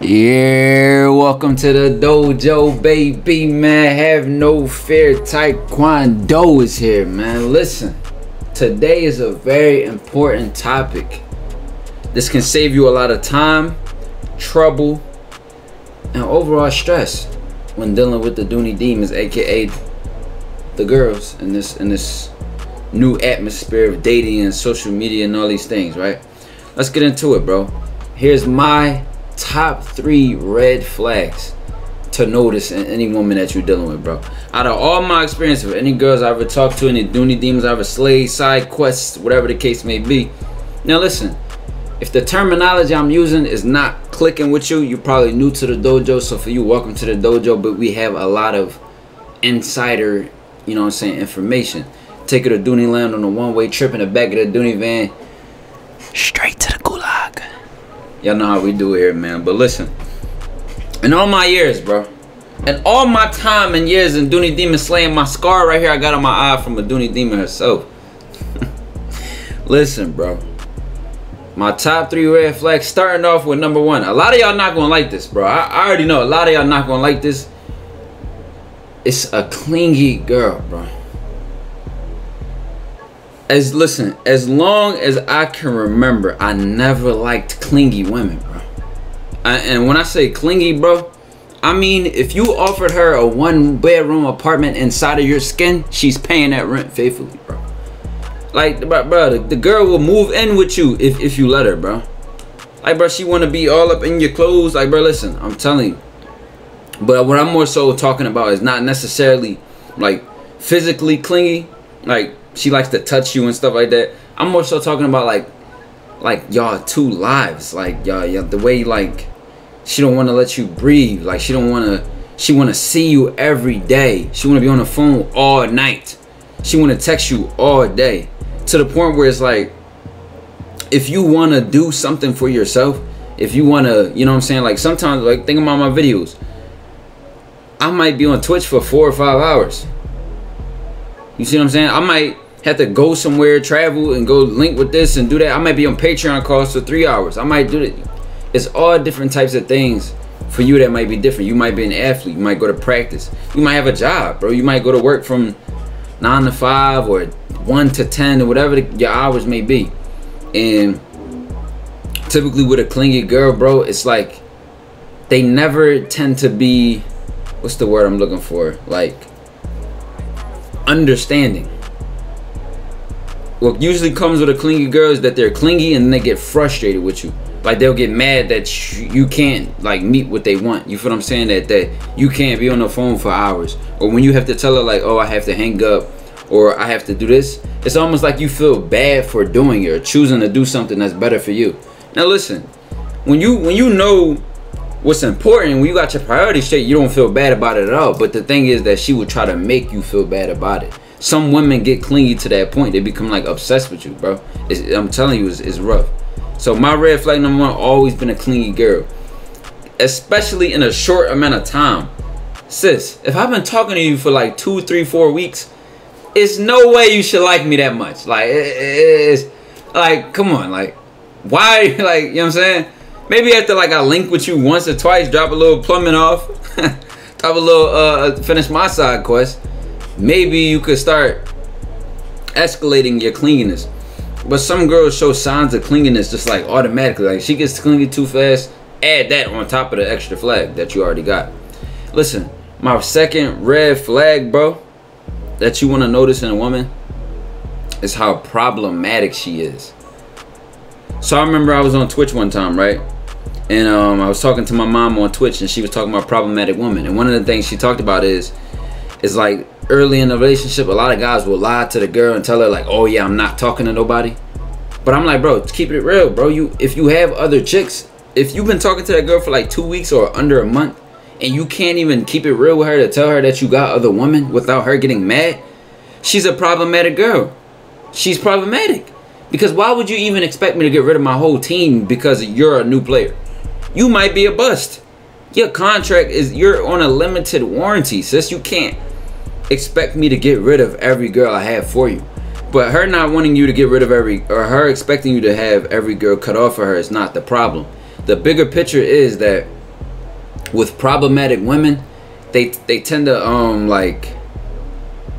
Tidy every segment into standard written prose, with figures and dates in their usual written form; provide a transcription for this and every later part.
Yeah, welcome to the dojo, baby, man. Have no fear, TyKwonDoe is here, man. Listen, today is a very important topic. This can save you a lot of time, trouble, and overall stress when dealing with the Dooney demons, aka the girls in this new atmosphere of dating and social media and all these things, right? Let's get into it, bro. Here's my top 3 red flags to notice in any woman that you're dealing with, bro. Out of all my experience with any girls I ever talked to, any Dooney demons I ever slayed, side quests, whatever the case may be. Now listen, if the terminology I'm using is not clicking with you, you're probably new to the dojo. So for you, welcome to the dojo. But we have a lot of insider, you know what I'm saying, information. Take her to Dooney Land on a one-way trip in the back of the Dooney van, straight to the gulag. Y'all know how we do it here, man. But listen, in all my years, bro, and all my time and years in Dooney demon slaying, my scar right here I got on my eye from a Dooney demon herself. Listen, bro, my top 3 red flags, starting off with number 1. A lot of y'all not gonna like this, bro. I already know a lot of y'all not gonna like this. It's a clingy girl, bro. Listen, as long as I can remember, I never liked clingy women, bro. And when I say clingy, bro, I mean if you offered her a 1-bedroom apartment inside of your skin, she's paying that rent faithfully, bro. Like, bro, the girl will move in with you if you let her, bro. Like, bro, she want to be all up in your clothes. Like, bro, listen, I'm telling you. But what I'm more so talking about is not necessarily like physically clingy, like she likes to touch you and stuff like that. I'm more so talking about like y'all two lives, like y'all the way, like she don't want to let you breathe, like she want to see you every day. She want to be on the phone all night. She want to text you all day, to the point where it's like, if you want to do something for yourself, if you want to, you know what I'm saying, like sometimes, like think about my videos, I might be on Twitch for 4 or 5 hours. You see what I'm saying? I might have to go somewhere, travel, and go link with this and do that. I might be on Patreon calls for 3 hours. I might do it. It's all different types of things for you that might be different. You might be an athlete. You might go to practice. You might have a job, bro. You might go to work from 9 to 5 or 1 to 10 or whatever your hours may be. And typically with a clingy girl, bro, it's like they never tend to be, what's the word I'm looking for? Like understanding. What usually comes with a clingy girl is that they're clingy and then they get frustrated with you. Like they'll get mad that you can't like meet what they want. You feel what I'm saying? That you can't be on the phone for hours. Or when you have to tell her like, oh, I have to hang up or I have to do this. It's almost like you feel bad for doing it or choosing to do something that's better for you. Now listen, when you know what's important, when you got your priorities straight, you don't feel bad about it at all. But the thing is that she would try to make you feel bad about it. Some women get clingy to that point. They become like obsessed with you, bro. I'm telling you, it's rough. So my red flag number 1, always been a clingy girl, especially in a short amount of time. Sis, if I've been talking to you for like 2, 3, 4 weeks, it's no way you should like me that much. Like it's like, come on, like why? Like, you know what I'm saying? Maybe after like I link with you once or twice, drop a little plumbing off, drop a little finish my side quest, maybe you could start escalating your clinginess. But some girls show signs of clinginess just like automatically. Like she gets clingy too fast, add that on top of the extra flag that you already got. Listen, my second red flag, bro, that you want to notice in a woman is how problematic she is. So I remember I was on Twitch one time, right? And I was talking to my mom on Twitch and she was talking about problematic women. And one of the things she talked about is like early in the relationship, a lot of guys will lie to the girl and tell her like, oh yeah, I'm not talking to nobody. But I'm like, bro, keep it real, bro. If you have other chicks, if you've been talking to that girl for like 2 weeks or under a month and you can't even keep it real with her to tell her that you got other women without her getting mad, she's a problematic girl. She's problematic. Because why would you even expect me to get rid of my whole team because you're a new player? You might be a bust. Your contract is, you're on a limited warranty, sis. You can't expect me to get rid of every girl I have for you. But her not wanting you to get rid of or her expecting you to have every girl cut off for her is not the problem. The bigger picture is that with problematic women, they tend to like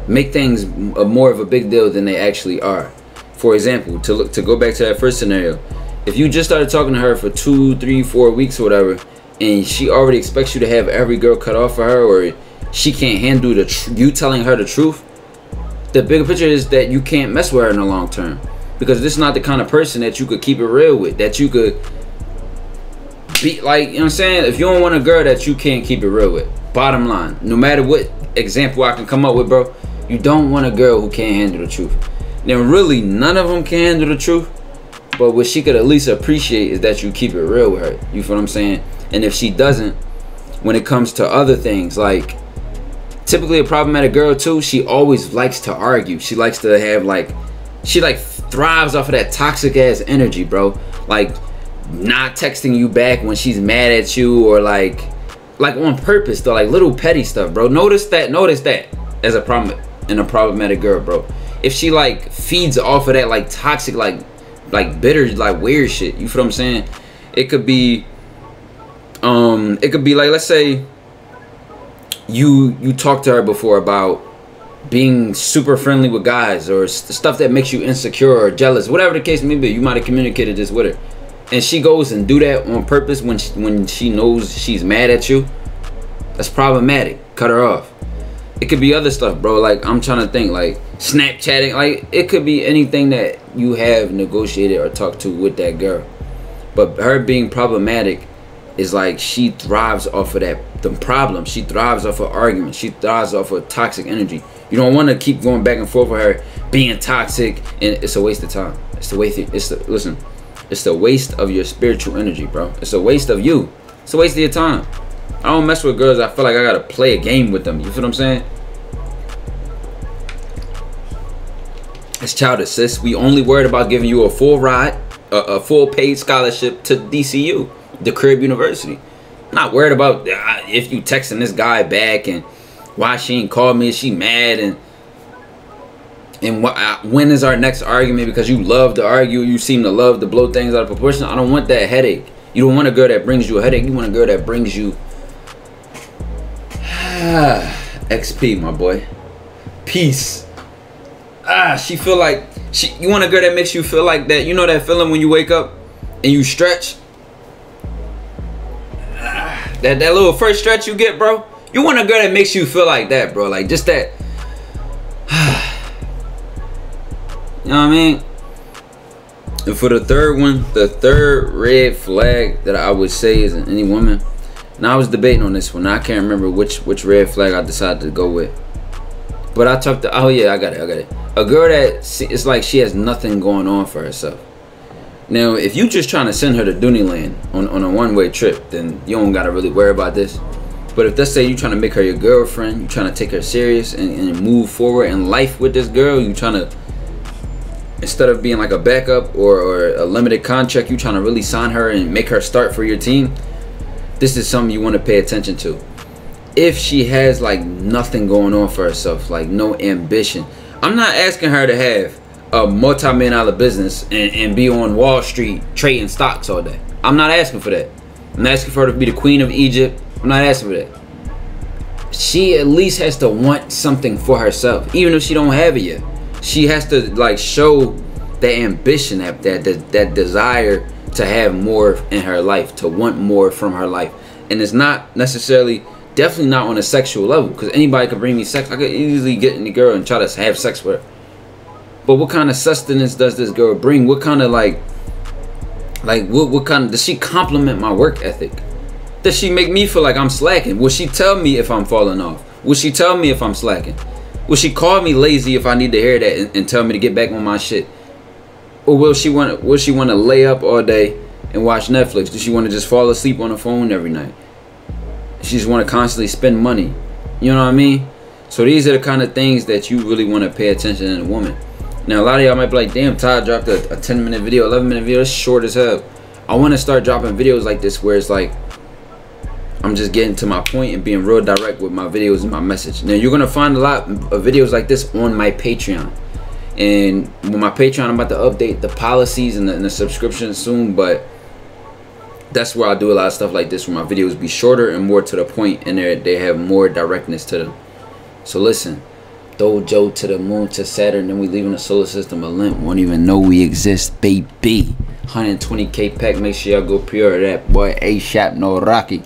make things more of a big deal than they actually are. For example, to go back to that first scenario, if you just started talking to her for 2, 3, 4 weeks or whatever, and she already expects you to have every girl cut off for her, or she can't handle you telling her the truth, the bigger picture is that you can't mess with her in the long term, because this is not the kind of person that you could keep it real with, that you could be like, you know what I'm saying? If you don't want a girl that you can't keep it real with, bottom line, no matter what example I can come up with, bro, you don't want a girl who can't handle the truth. Now really, none of them can handle the truth, but what she could at least appreciate is that you keep it real with her. You feel what I'm saying? And if she doesn't, when it comes to other things, like typically a problematic girl too, she always likes to argue. She likes to have she thrives off of that toxic ass energy, bro. Like not texting you back when she's mad at you, or like on purpose though, like little petty stuff, bro. Notice that as a problem in a problematic girl, bro. If she like feeds off of that like toxic, like bitter, like weird shit, you feel what I'm saying? It could be like, let's say you talked to her before about being super friendly with guys, or stuff that makes you insecure or jealous, whatever the case may be. You might have communicated this with her, and she goes and do that on purpose when she knows she's mad at you. That's problematic. Cut her off. It could be other stuff, bro. Like I'm trying to think, like Snapchatting, like it could be anything that you have negotiated or talked to with that girl. But her being problematic is like she thrives off of the problem. She thrives off of arguments. She thrives off of toxic energy. You don't want to keep going back and forth with her being toxic, and it's a waste of time. It's the waste. Listen, it's the waste of your spiritual energy, bro. It's a waste of you. It's a waste of your time. I don't mess with girls I feel like I gotta play a game with them. You feel what I'm saying? It's childish, sis. We only worried about giving you a full ride, a full paid scholarship to DCU, the Crib University. Not worried about if you texting this guy back and why she ain't called me, she mad, and when is our next argument, because you love to argue, you seem to love to blow things out of proportion. I don't want that headache. You don't want a girl that brings you a headache. You want a girl that brings you XP, my boy. Peace. She feel like you want a girl that makes you feel like that. You know that feeling when you wake up and you stretch? That little first stretch you get, bro. You want a girl that makes you feel like that, bro. Like just that. You know what I mean? And for the third one, the third red flag that I would say is in any woman. Now I was debating on this one. I can't remember which red flag I decided to go with. But I talked to, oh yeah, I got it. A girl that it's like she has nothing going on for herself. Now, if you just trying to send her to Dooneyland on a one-way trip, then you don't gotta really worry about this. But if let's say you trying to make her your girlfriend, you trying to take her serious and move forward in life with this girl, you trying to, instead of being like a backup or a limited contract, you trying to really sign her and make her start for your team, this is something you want to pay attention to. If she has like nothing going on for herself, like no ambition, I'm not asking her to have a multi-million-dollar business and be on Wall Street trading stocks all day. I'm not asking for that. I'm not asking for her to be the queen of Egypt. I'm not asking for that. She at least has to want something for herself, even if she don't have it yet. She has to like show that ambition, that desire to have more in her life, to want more from her life. And it's not necessarily, definitely not on a sexual level, because anybody could bring me sex. I could easily get in the girl and try to have sex with her. But what kind of sustenance does this girl bring? What kind of what kind of, does she compliment my work ethic? Does she make me feel like I'm slacking? Will she tell me if I'm falling off? Will she tell me if I'm slacking? Will she call me lazy if I need to hear that and tell me to get back on my shit? Or will she want to lay up all day and watch Netflix? Does she want to just fall asleep on the phone every night? She just want to constantly spend money. You know what I mean? So these are the kind of things that you really want to pay attention in a woman. Now a lot of y'all might be like, damn, Ty dropped a 10-minute video, 11-minute video. That's short as hell. I want to start dropping videos like this where it's like I'm just getting to my point and being real direct with my videos and my message. Now you're gonna find a lot of videos like this on my Patreon. And with my Patreon, I'm about to update the policies and the subscription soon. But that's where I do a lot of stuff like this, where my videos be shorter and more to the point, and they have more directness to them. So listen, Dojo to the moon to Saturn, then we leaving the solar system. A limp won't even know we exist, baby. 120K pack. Make sure y'all go pre-order that, boy. ASAP, no Rocky.